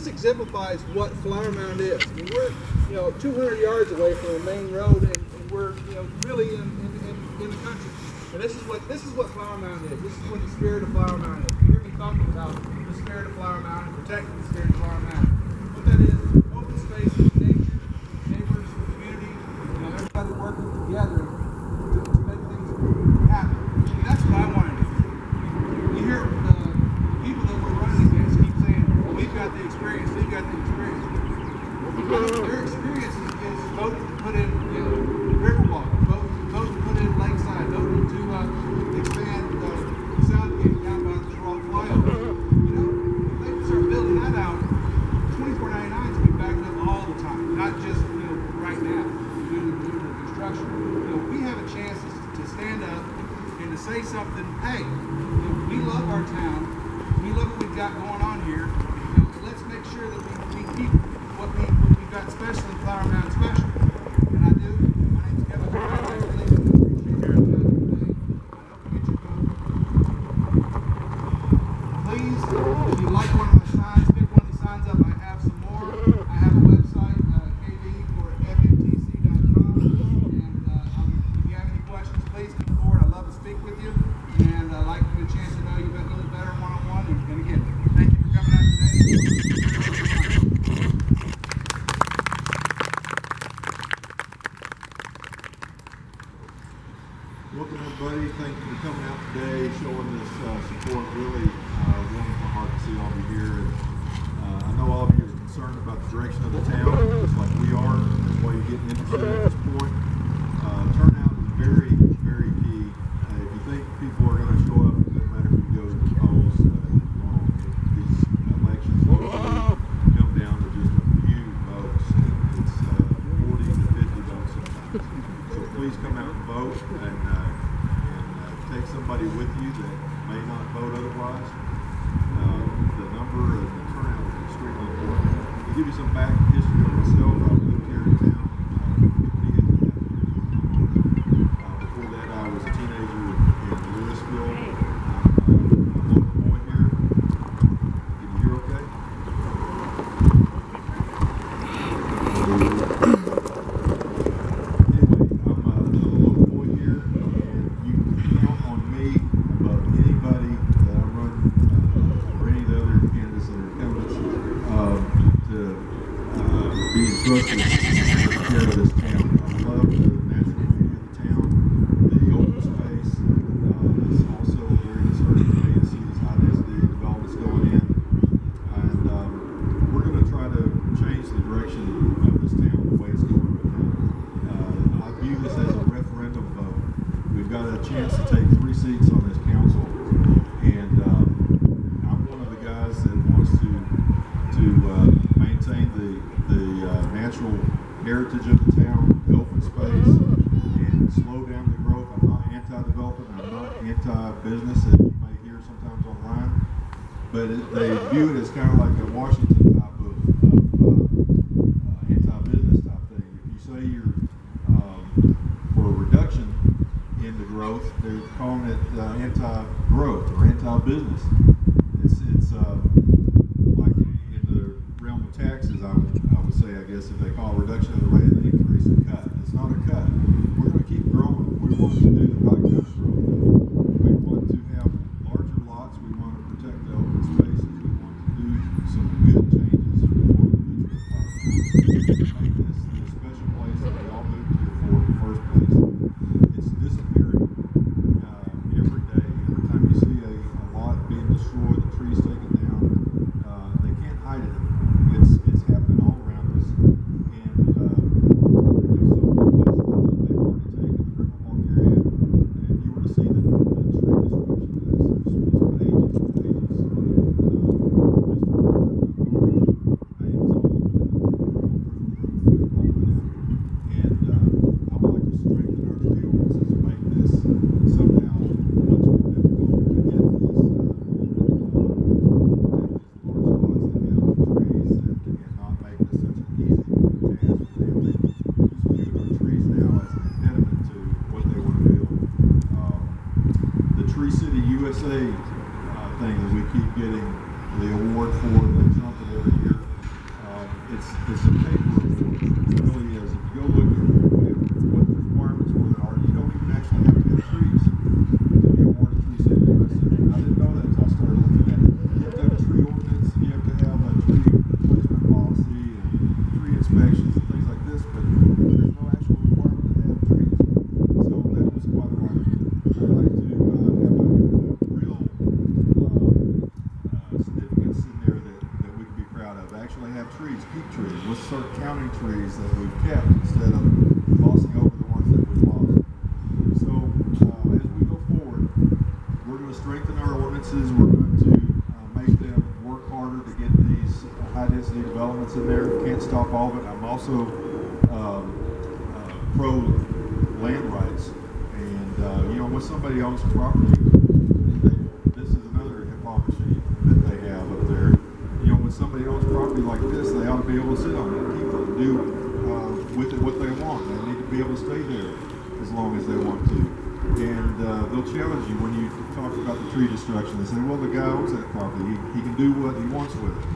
this exemplifies what Flower Mound is. I mean, we're 200 yards away from a main road, and we're really in the country. And this is what Flower Mound is. This is what the spirit of Flower Mound is. You hear me talking about the spirit of Flower Mound and protecting the spirit of Flower Mound. What that is, open spaces, nature, neighbors, community, everybody working together to make things happen. And that's what I want to do. You hear people that we're running against keep saying, well, we've got the experience, we've got the experience. Their experience is voting to put in Riverwalk, voting to put in Lakeside, voting to expand Southgate down by the flyover. If they start building that out, 2499 is going to be backed up all the time, not just right now due to the construction. We have a chance to stand up and to say something. Hey, we love our town. We love what we've got going on here. Let's make sure that we keep what we've got special in Flower Mound special. And I do. My name's Kevin. I really do appreciate your time today. I hope you get your vote. Please, if you like one of my signs, pick one of these signs up. I have some more. I have a website, kv4ftc.com. And if you have any questions, please come forward. I'd love to speak with you. And I'd like to get a chance to know you a little better one-on-one. And again, thank you for coming out today. Welcome everybody. Thank you for coming out today, showing this support. Really warms my heart to see all of you here. And I know all of you are concerned about the direction of the town, just like we are. That's why you're getting interested at this point. Turnout is very, very key. If you think people are going to show up, it doesn't matter who you go to the polls. These elections come down to just a few votes. It's 40 to 50 votes sometimes. So please come out and vote and take somebody with you that may not vote otherwise. The number and the turnout is extremely important. To give you some back history of myself, I lived here in town 28 years. Before that, I was a teenager in Louisville. I'm a local boy here. Can you hear okay? Trusted to take care of this town. I love the natural beauty of the town, the open space. It's also very concerning to me to see these high density developments going in. And we're going to try to change the direction of this town, the way it's going right now. I view this as a referendum vote. We've got a chance to take 3 seats on this council. And I'm one of the guys that wants to maintain the natural heritage of the town, the open space, and slow down the growth. I'm not anti-development. I'm not anti-business, as you may hear sometimes online. But they view it as kind of like a Washington type of anti-business type thing. If you say you're for a reduction in the growth, they're calling it anti-growth or anti-business. It's like in the realm of taxes, I would say, I guess, if they call a reduction of the rate of the increase a cut. It's not a cut. We're going to keep growing. We want to do the right kind of growth. We want to have larger lots. We want to protect the open spaces. We want to do some good changes for the future of Flower Mound. Make this the special place that we all moved here for in the first place. It's disappearing every day. Every time you see a lot being destroyed, the trees taken down, they can't hide it. It's happening all around us, and some of the places actually have trees, keep trees. Let's start counting trees that we've kept instead of glossing over the ones that we've lost. So as we go forward, we're going to strengthen our ordinances. We're going to make them work harder to get these high-density developments in there. Can't stop all of it. I'm also pro land rights, and you know, when somebody owns property, this is another hypocrisy that they have up there. You know, when somebody owns property like this, they ought to be able to sit on it and keep it and do with it what they want. They need to be able to stay there as long as they want to. And they'll challenge you when you talk about the tree destruction. They say, well, the guy owns that property. He can do what he wants with it.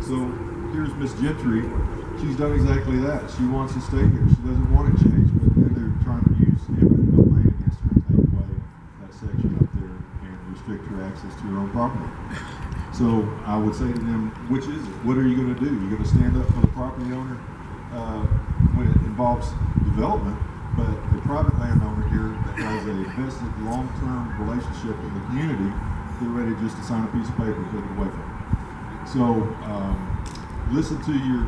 So here's Miss Gentry. She's done exactly that. She wants to stay here. She doesn't want it changed. But then they're trying to use eminent domain against her and take away that section up there and restrict her access to her own property. So I would say to them, which is it? What are you going to do? You're going to stand up for the property owner when it involves development, but the private landowner here that has a vested long-term relationship in the community, they're ready just to sign a piece of paper and take it away from them. So listen to your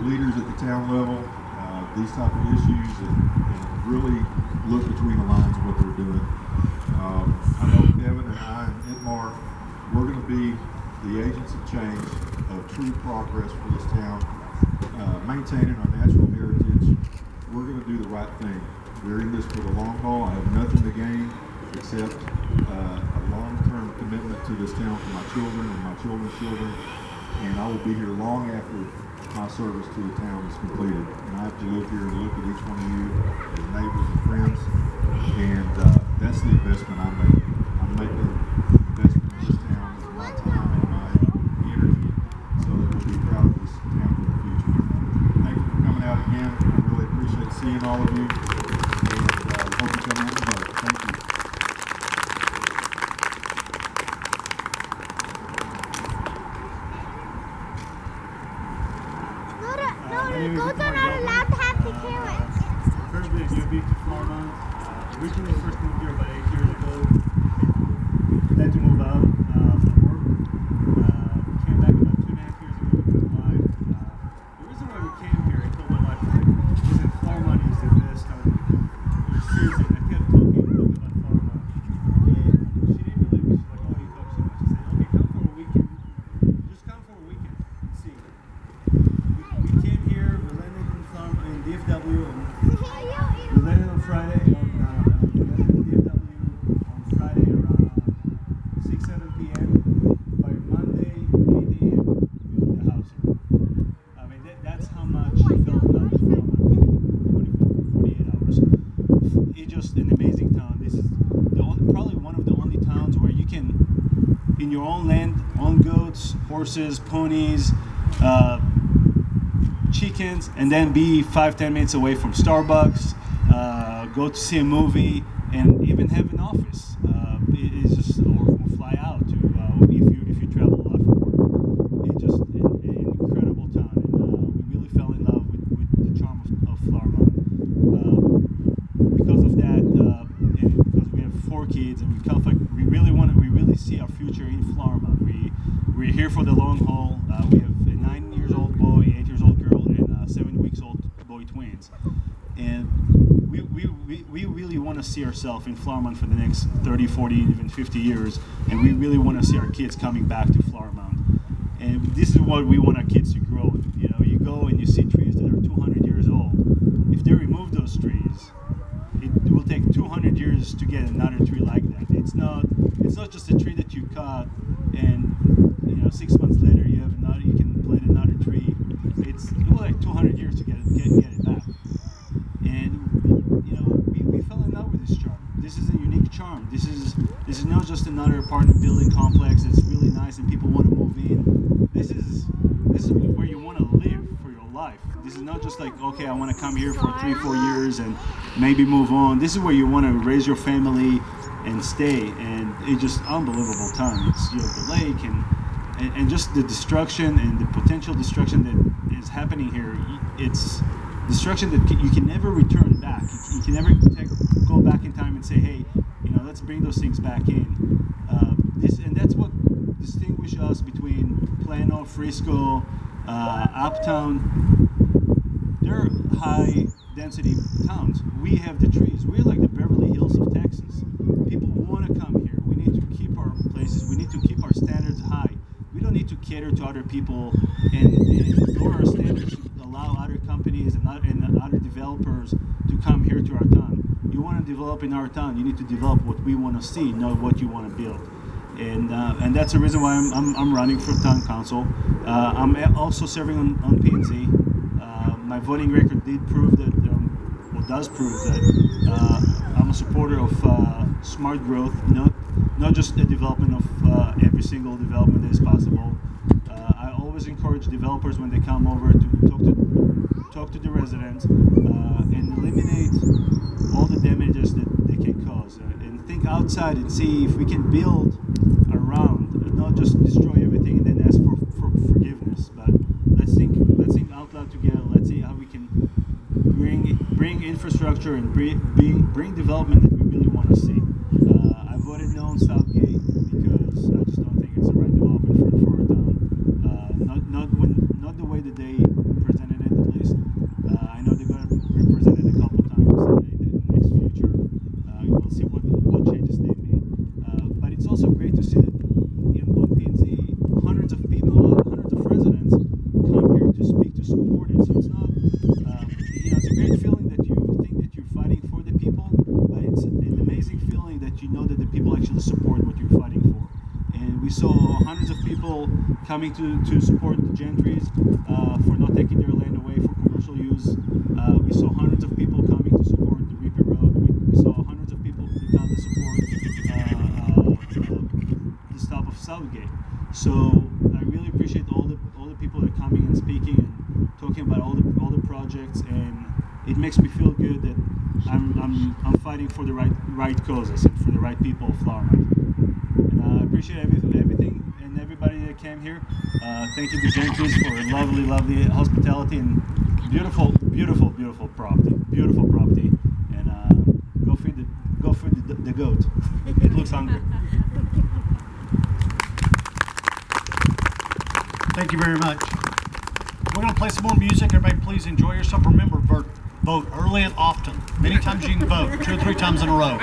leaders at the town level, these type of issues, and really look between the lines of what they're doing. I know Kevin and I and Itamar, we're going to be the agents of change, of true progress for this town, maintaining our natural heritage. We're going to do the right thing. We're in this for the long haul. I have nothing to gain except a long-term commitment to this town for my children and my children's children. And I will be here long after my service to the town is completed. And I have to live here and look at each one of you as neighbors and friends. And that's the investment I'm making. I'm making an investment in this town with my time and my energy so that we'll be proud of this town for the future. Thank you for coming out again. I really appreciate seeing all of you. And hope you come out and vote. Thank you. Goats are not allowed to have the carrots. Currently a newbie to Florida. Originally first moved here about 8 years ago. Had to move out for work. Came back about 2.5 years ago with my wife. The reason why we came here, I told my wife, is that Florida is the best town. Seriously, I kept talking about Florida. And she didn't believe me. She's like, oh, you talk so much. I said, okay, come for a weekend. Just come for a weekend and see. We came here, we landed in DFW, we landed on Friday, we landed in DFW on Friday around 6, 7 p.m. By Monday, 8 a.m., we owned the house here. I mean, that's how much we fell in love with Florida within 24, 48 hours. It's just an amazing town. This is probably one of the only towns where you can, in your own land, own goats, horses, ponies, chickens, and then be 5-10 minutes away from Starbucks, go to see a movie, and even have an office. It's just or fly out to if you travel a lot for work. It's just an incredible town, and we really fell in love with the charm of Florida. Because of that, and because we have 4 kids, and we really see our future in Florida. We're here for the long haul. We have a 9-year-old boy, 8-year-old girl, and 7-week-old boy twins. And we really want to see ourselves in Flowermount for the next 30, 40, even 50 years. And we really want to see our kids coming back to Flowermount. And this is what we want our kids to grow. You know, you go and you see trees that are 200 years old. If they remove those trees, it will take 200 years to get another tree like that. It's not just a tree that you cut and 6 months later you can plant another tree. It will take 200 years to get it back. And we fell in love with this charm. This is a unique charm. This is not just another apartment building complex that's really nice and people want to move in. This is where you want to live for your life. This is not just like, okay, I want to come here for 3-4 years and maybe move on. This is where you want to raise your family and stay. And it's just unbelievable time. It's the lake and just the destruction and the potential destruction that is happening here. It's destruction that you can never return back. You can never go back in time and say, hey, let's bring those things back in. And that's what distinguishes distinguish us between Plano, Frisco, Uptown. They're high density towns. We have the trees. We're like the Beverly Hills of Texas. People want to come here. We need to keep our places. We need to keep our standards high. We don't need to cater to other people and lower our standards to allow other companies and other developers to come here to our town. You want to develop in our town, you need to develop what we want to see, not what you want to build. And that's the reason why I'm running for town council. I'm also serving on P&Z. My voting record did prove that, does prove that I'm a supporter of smart growth, not just the development of every single development that is possible. I always encourage developers when they come over to talk to the residents and eliminate all the damages that they can cause, and think outside and see if we can build around, not just destroy everything and then ask for forgiveness. But let's think out loud together. Let's see how we can bring infrastructure and bring development that we really want to see. I voted no on Southgate because I just don't think it's the right development for our town. Not the way that they presented it, at least. I know they're going to represent it a couple times in the next future. We'll see what changes they made. But it's also great to see that on P&Z, hundreds of residents come here to speak to support it. So it's not, it's a great feeling that you think that you're fighting for the people, but it's an amazing feeling that you know that the people actually support what you're fighting for. And we saw hundreds of people coming to support the Gentrys for not taking their land away for commercial use. We saw hundreds of people coming to support the Reapy Road. We saw hundreds of people come to support the stop of Southgate. So I really appreciate all the people that are coming and speaking and talking about all the projects, and it makes me feel good that I'm fighting for the right causes and for the right people of Flower Mound. And I appreciate everything and everybody that came here. Thank you to Gentrys for lovely hospitality and beautiful property. Beautiful property. And go feed the goat. It looks hungry. Thank you very much. We're going to play some more music. Everybody please enjoy yourself. Remember, vote early and often. Many times you can vote, 2 or 3 times in a row.